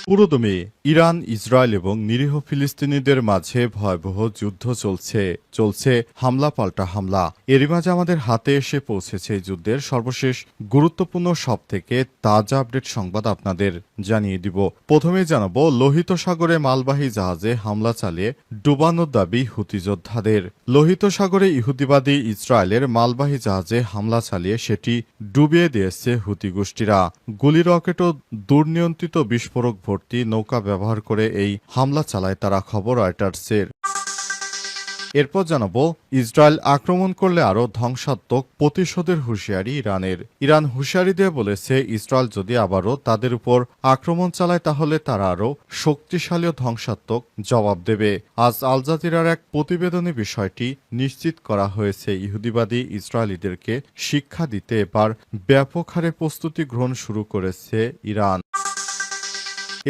পুরোদমে Iran, Israel এবং নিরীহ ফিলিস্তিনিদের মাঝে ভয়াবহ যুদ্ধ চলছে হামলা পাল্টা হামলা। এরই মাঝে আমাদের হাতে এসে পৌঁছেছে এই যুদ্ধের সর্বশেষ গুরুত্বপূর্ণ সবথেকে তাজা আপডেট সংবাদ আপনাদের জানিয়ে দিব। প্রথমেই জানাবো, লোহিত সাগরে মালবাহী জাহাজে হামলা চালিয়ে ডুবানোর দাবি হুতি যোদ্ধাদের। লোহিত সাগরে ইহুদিবাদী ইসরায়েলের মালবাহী জাহাজে হামলা চালিয়ে সেটি ডুবিয়ে দিয়েছে হুতি গোষ্ঠীরা। গুলি, রকেট ও দুর্নিয়ন্ত্রিত বিস্ফোরক ভর্তি নৌকা ব্যবহার করে এই হামলা চালায় তারা, খবর রয়টার্সের। এরপর জানাবো, ইসরায়েল আক্রমণ করলে আরও ধ্বংসাত্মক প্রতিশোধের হুঁশিয়ারি ইরানের। ইরান হুঁশিয়ারি দিয়ে বলেছে, ইসরায়েল যদি আবারও তাদের উপর আক্রমণ চালায় তাহলে তারা আরও শক্তিশালী ও ধ্বংসাত্মক জবাব দেবে। আজ আল জাজিরার এক প্রতিবেদনে বিষয়টি নিশ্চিত করা হয়েছে। ইহুদিবাদী ইসরায়েলিদেরকে শিক্ষা দিতে এবার ব্যাপক হারে প্রস্তুতি গ্রহণ শুরু করেছে ইরান।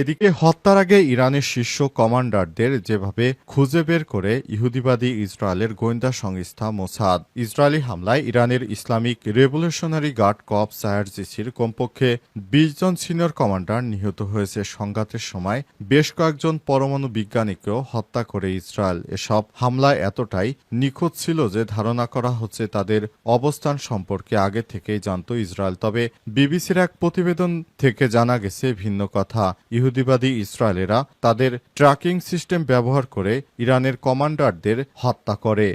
এদিকে হত্যার আগে ইরানের শীর্ষ কমান্ডারদের যেভাবে খুঁজে বের করে ইহুদিবাদী ইসরায়েলের গোয়েন্দা সংস্থা মোসাদ। ইসরায়েলি হামলায় ইরানের ইসলামিক রেভলিউশনারি গার্ড কর্পস আইআরজিসির কমপক্ষে ২০ জন সিনিয়র কমান্ডার নিহত হয়েছে। সংঘাতের সময় বেশ কয়েকজন পরমাণু বিজ্ঞানীকেও হত্যা করে ইসরায়েল। এসব হামলায় এতটাই নিখুঁত ছিল যে ধারণা করা হচ্ছে তাদের অবস্থান সম্পর্কে আগে থেকেই জানত ইসরায়েল। তবে বিবিসির এক প্রতিবেদন থেকে জানা গেছে ভিন্ন কথা। ইহুদিবাদী ইসরায়েলেরা তাদের ট্র্যাকিং সিস্টেম ব্যবহার করে ইরানের কমান্ডারদের হত্যা করে।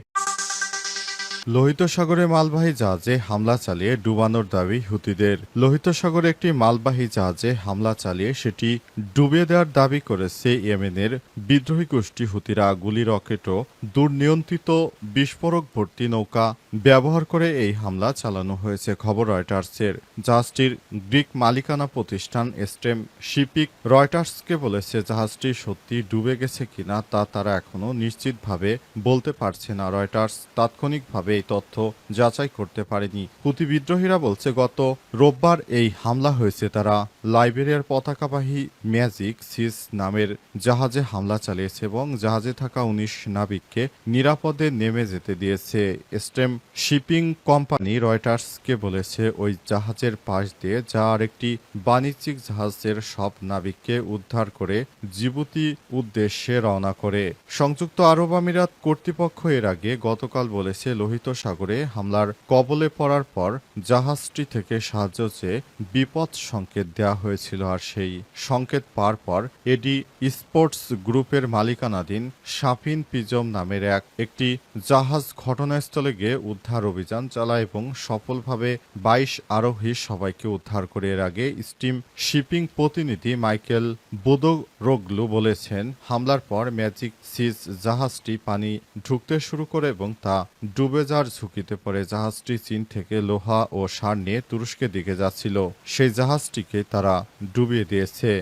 লোহিত সাগরে মালবাহী জাহাজে হামলা চালিয়ে ডুবানোর দাবি হুতিদের। লোহিত সাগরে একটি মালবাহী জাহাজে হামলা চালিয়ে সেটি ডুবিয়ে দেওয়ার দাবি করেছে ইয়েমেনের বিদ্রোহী গোষ্ঠী হুতিরা। গুলি, রকেট ও দুর্নিয়ন্ত্রিত বিস্ফোরক ভর্তি নৌকা ব্যবহার করে এই হামলা চালানো হয়েছে, খবর রয়টার্সের। জাহাজটির গ্রিক মালিকানা প্রতিষ্ঠান এস্টেম শিপিং রয়টার্সকে বলেছে, জাহাজটি সত্যি ডুবে গেছে কিনা তা তারা এখনও নিশ্চিতভাবে বলতে পারছে না। রয়টার্স তাৎক্ষণিকভাবে এই তথ্য যাচাই করতে পারেনি। হুতি বিদ্রোহীরা বলছে, গত রোববার এই হামলা হয়েছে। তারা লাইবেরিয়ার পতাকাবাহী ম্যাজিক সিস নামের জাহাজে হামলা চালিয়েছে এবং জাহাজে থাকা ১৯ নাবিককে নিরাপদে নেমে যেতে দিয়েছে। স্টেম শিপিং কোম্পানি রয়টার্সকে বলেছে, ওই জাহাজের পাশ দিয়ে যা আরেকটি বাণিজ্যিক জাহাজের সব নাবিককে উদ্ধার করে জিবুতি উদ্দেশ্যে রওনা করে। সংযুক্ত আরব আমিরাত কর্তৃপক্ষ এর আগে গতকাল বলেছে, লোহিত সাগরে হামলার কবলে পড়ার পর জাহাজটি থেকে সাহায্য চেয়ে বিপদ সংকেত দেওয়া হয়েছিল। আর সেই সংকেত পাওয়ার পর এডি স্পোর্টস গ্রুপের মালিকানাধীন সাফিন পিজম নামের একটি জাহাজ ঘটনাস্থলে গিয়ে উদ্ধার অভিযান চালায় এবং সফলভাবে ২২ আরোহী সবাইকে উদ্ধার করে। এর আগে স্টিম শিপিং প্রতিনিধি মাইকেল বোদোরোগ্লু বলেছেন, হামলার পর ম্যাজিক সিজ জাহাজটি পানি ঢুকতে শুরু করে এবং তা ডুবে যাওয়ার ঝুঁকিতে পড়ে। জাহাজটি চীন থেকে লোহা ও সার নিয়ে তুরস্কের দিকে যাচ্ছিল। সেই জাহাজটিকে তারা ডুবিয়ে দিয়েছে।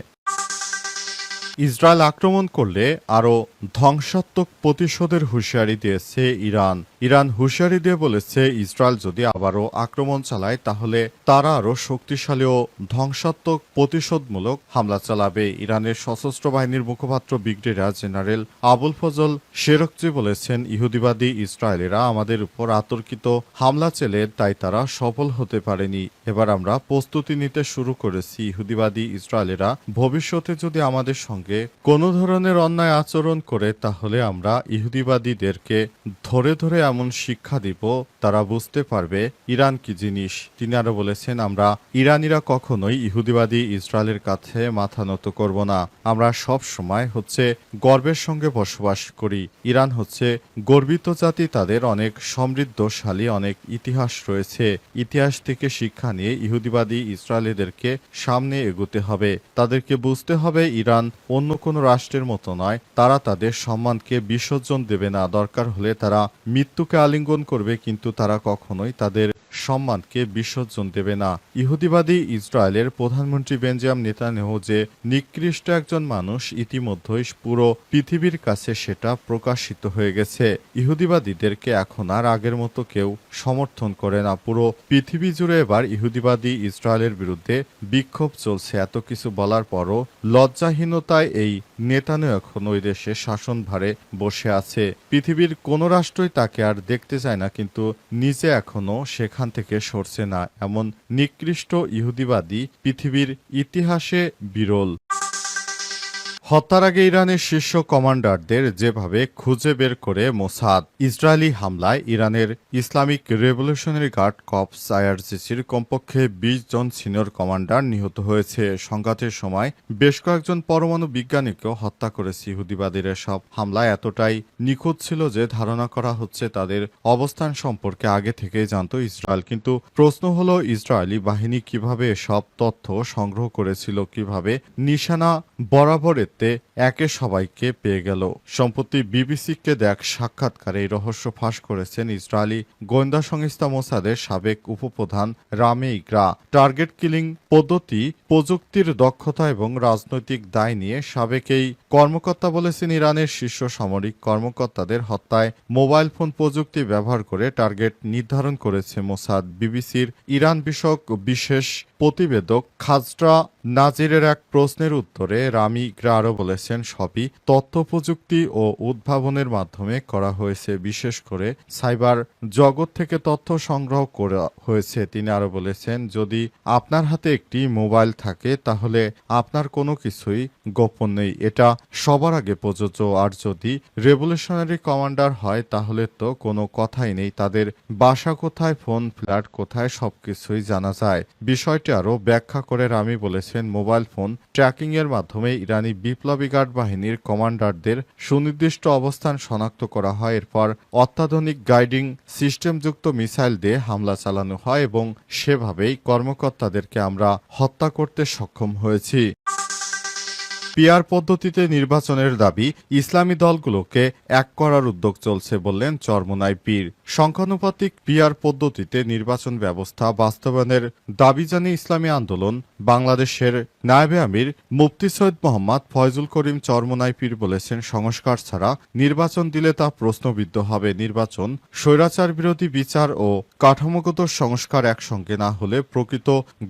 ইসরায়েল আক্রমণ করলে আরও ধ্বংসাত্মক প্রতিশোধের হুঁশিয়ারি দিয়েছে ইরান। ইরান হুঁশিয়ারি দিয়ে বলেছে, ইসরায়েল যদি আবারও আক্রমণ চালায় তাহলে তারা আরও শক্তিশালী ও ধ্বংসাত্মক প্রতিশোধমূলক হামলা চালাবে। ইরানের সশস্ত্র বাহিনীর মুখপাত্র ব্রিগেডিয়ার জেনারেল আবুল ফজল শেরকজি বলেছেন, ইহুদিবাদী ইসরায়েলেরা আমাদের উপর আতর্কিত হামলা চালিয়ে তাই তারা সফল হতে পারেনি। এবার আমরা প্রস্তুতি নিতে শুরু করেছি। ইহুদিবাদী ইসরায়েলেরা ভবিষ্যতে যদি আমাদের সঙ্গে কোনো ধরনের অন্যায় আচরণ করে তাহলে আমরা ইহুদিবাদীদেরকে ধরে ধরে এমন শিক্ষা দিব তারা বুঝতে পারবে ইরান কি জিনিস। তিনি আরো বলেছেন, আমরা ইরানিরা কখনোই ইহুদিবাদী ইসরায়েলের কাছে মাথা নত করব না। আমরা সব সময় গর্বের সঙ্গে বসবাস করি। ইরান গর্বিত জাতি, তাদের অনেক সমৃদ্ধশালী অনেক ইতিহাস রয়েছে। ইতিহাস থেকে শিক্ষা নিয়ে ইহুদিবাদী ইসরায়েলিদেরকে সামনে এগোতে হবে। তাদেরকে বুঝতে হবে ইরান অন্য কোনো রাষ্ট্রের মতো নয়। তারা তাদের সম্মানকে বিসর্জন দেবে না। দরকার হলে তারা মৃত্যুকে আলিঙ্গন করবে, কিন্তু তারা কখনোই তাদের সম্মানকে বিসর্জন দেবে না। ইহুদিবাদী ইসরায়েলের প্রধানমন্ত্রী বেঞ্জামিন নেতানিয়াহু যে নিকৃষ্ট একজন মানুষ, ইতিমধ্যেই পুরো পৃথিবীর কাছে সেটা প্রকাশিত হয়ে গেছে। ইহুদিবাদীদেরকে এখন আর আগের মতো কেউ সমর্থন করে না। পুরো পৃথিবী জুড়ে এবার ইহুদিবাদী ইসরায়েলের বিরুদ্ধে বিক্ষোভ চলছে। এত কিছু বলার পরও লজ্জাহীনতায় এই নেতানিয়াহু এখন ওই দেশে শাসনভারে বসে আছে। পৃথিবীর কোনো রাষ্ট্রই তাকে আর দেখতে চায় না, কিন্তু নিজে এখনো সেখান থেকে সরছে না। এমন নিকৃষ্ট ইহুদিবাদী পৃথিবীর ইতিহাসে বিরল। হত্যার আগে ইরানের শীর্ষ কমান্ডারদের যেভাবে খুঁজে বের করে মোসাদ। ইসরায়েলি হামলায় ইরানের ইসলামিক রেভলিউশনারি গার্ড কর্পস আইআরজিসির কমপক্ষে ২০ জন সিনিয়র কমান্ডার নিহত হয়েছে। সংঘাতের সময় বেশ কয়েকজন পরমাণু বিজ্ঞানীকেও হত্যা করেছে ইহুদিবাদীর। সব হামলা এতটাই নিখুঁত ছিল যে ধারণা করা হচ্ছে তাদের অবস্থান সম্পর্কে আগে থেকেই জানত ইসরায়েল। কিন্তু প্রশ্ন হলো, ইসরায়েলি বাহিনী কিভাবে এসব তথ্য সংগ্রহ করেছিল, কিভাবে নিশানা বরাবর একে সবাইকে পেয়ে গেল। সম্প্রতি বিবিসিকে দেখ সাক্ষাৎকারে এই রহস্য ফাঁস করেছেন ইসরায়েলি গোয়েন্দা সংস্থা মোসাদের সাবেক উপপ্রধান রামে ইকরা। টার্গেট কিলিং পদ্ধতি, প্রযুক্তির দক্ষতা এবং রাজনৈতিক দায় নিয়ে সাবেক এই কর্মকর্তা বলেছেন, ইরানের শীর্ষ সামরিক কর্মকর্তাদের হত্যায় মোবাইল ফোন প্রযুক্তি ব্যবহার করে টার্গেট নির্ধারণ করেছে মোসাদ। বিবিসির ইরান বিষয়ক বিশেষ প্রতিবেদক খাজরা নাজিরের এক প্রশ্নের উত্তরে রামি ইকরা আরও বলেছেন, সবই তথ্য প্রযুক্তি ও উদ্ভাবনের মাধ্যমে করা হয়েছে, বিশেষ করে সাইবার জগৎ থেকে তথ্য সংগ্রহ করা হয়েছে। তিনি আরও বলেছেন, যদি আপনার হাতে একটি মোবাইল থাকে তাহলে আপনার কোনো কিছুই গোপন নেই, এটা সবার আগে প্রযোজ্য। আর যদি রেভলিউশনারি কমান্ডার হয় তাহলে তো কোনো কথাই নেই, তাদের বাসা কোথায়, ফোন ফ্ল্যাট কোথায়, সবকিছুই জানা যায়। বিষয়টি আরও ব্যাখ্যা করে রামি বলেছেন, মোবাইল ফোন ট্র্যাকিং এর মাধ্যমে ইরানি বিপ্লবী গার্ড বাহিনীর কমান্ডারদের সুনির্দিষ্ট অবস্থান শনাক্ত করা হয়। এরপর অত্যাধুনিক গাইডিং সিস্টেমযুক্ত মিসাইল দিয়ে হামলা চালানো হয় এবং সেভাবেই কর্মকর্তাদেরকে আমরা হত্যা করতে সক্ষম হয়েছি। পিআর পদ্ধতিতে নির্বাচনের দাবি, ইসলামী দলগুলোকে এক করার উদ্যোগ চলছে বললেন চরমোনাই পীর। সংখ্যানুপাতিক পিআর পদ্ধতিতে নির্বাচন ব্যবস্থা বাস্তবায়নের দাবি জানিয়ে ইসলামী আন্দোলন বাংলাদেশের নায়েবে আমির মুফতি সৈয়দ মোহাম্মদ ফয়জুল করিম চরমোনাই পীর বলেছেন, সংস্কার ছাড়া নির্বাচন দিলে তা প্রশ্নবিদ্ধ হবে। নির্বাচন, স্বৈরাচার বিরোধী বিচার ও কাঠামোগত সংস্কার একসঙ্গে না হলে প্রকৃত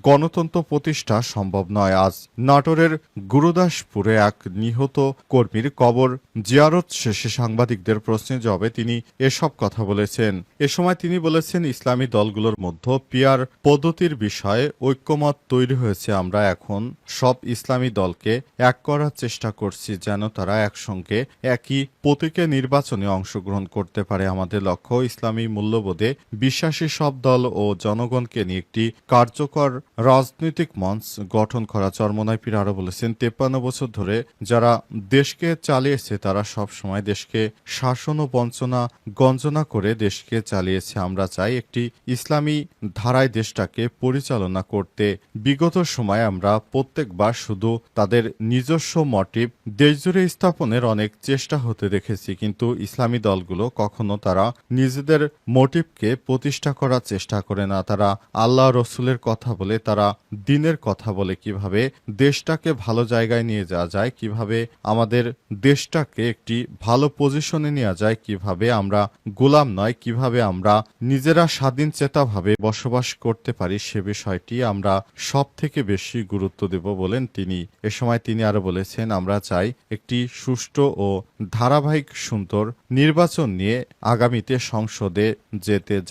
গণতন্ত্র প্রতিষ্ঠা সম্ভব নয়। আজ নাটোরের গুরুদাসপুরে এক নিহত কর্মীর কবর জিয়ারত শেষে সাংবাদিকদের প্রশ্নের জবাবে তিনি এসব কথা বলেছেন। এ সময় তিনি বলেছেন, ইসলামী দলগুলোর মধ্যে পিআর পদ্ধতির বিষয়ে ঐক্যমত তৈরি হয়েছে। আমরা এখন সব ইসলামী দলকে এক করার চেষ্টা করছি যেন তারা একসঙ্গে একই প্রতীকে নির্বাচনে অংশগ্রহণ করতে পারে। আমাদের লক্ষ্য ইসলামী মূল্যবোধে বিশ্বাসী সব দল ও জনগণকে নিয়ে একটি কার্যকর রাজনৈতিক মঞ্চ গঠন করা। চরমোনাই পীর আরও বলেছেন, 53 বছর ধরে যারা দেশকে চালিয়েছে তারা সব সময় দেশকে শাসন ও বঞ্চনা গঞ্জনা করে দেশকে চালিয়েছে। আমরা চাই একটি ইসলামী ধারায় দেশটাকে পরিচালনা করতে। বিগত সময়ে আমরা প্রত্যেকবার শুধু তাদের নিজস্ব মোটিভ দেশজুড়ে স্থাপনের অনেক চেষ্টা হতে দেখেছি, কিন্তু ইসলামী দলগুলো কখনো তারা নিজেদের মোটিভকে প্রতিষ্ঠা করার চেষ্টা করে না। তারা আল্লাহ রসুলের কথা বলে, তারা দ্বীনের কথা বলে, কিভাবে দেশটাকে ভালো জায়গায় নিয়ে যাওয়া যায়, কিভাবে আমাদের দেশটাকে একটি ভালো পজিশনে নেওয়া যায়, কিভাবে আমরা গোলাম নয়, কিভাবে আমরা নিজেরা স্বাধীন চেতাভাবে বসবাস করতে পারি, সে বিষয়টি আমরা সব থেকে বেশি গুরুত্ব দেব বলেন তিনি। এ সময় তিনি আরো বলেছেন, আমরা চাই একটি সুষ্ঠু ও ধারাবাহিক সুন্দর নির্বাচন নিয়ে আগামীতে সংসদে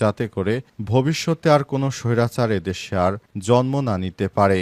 যাতে করে ভবিষ্যতে আর কোনো স্বৈরাচার এদেশে আর জন্ম না নিতে পারে।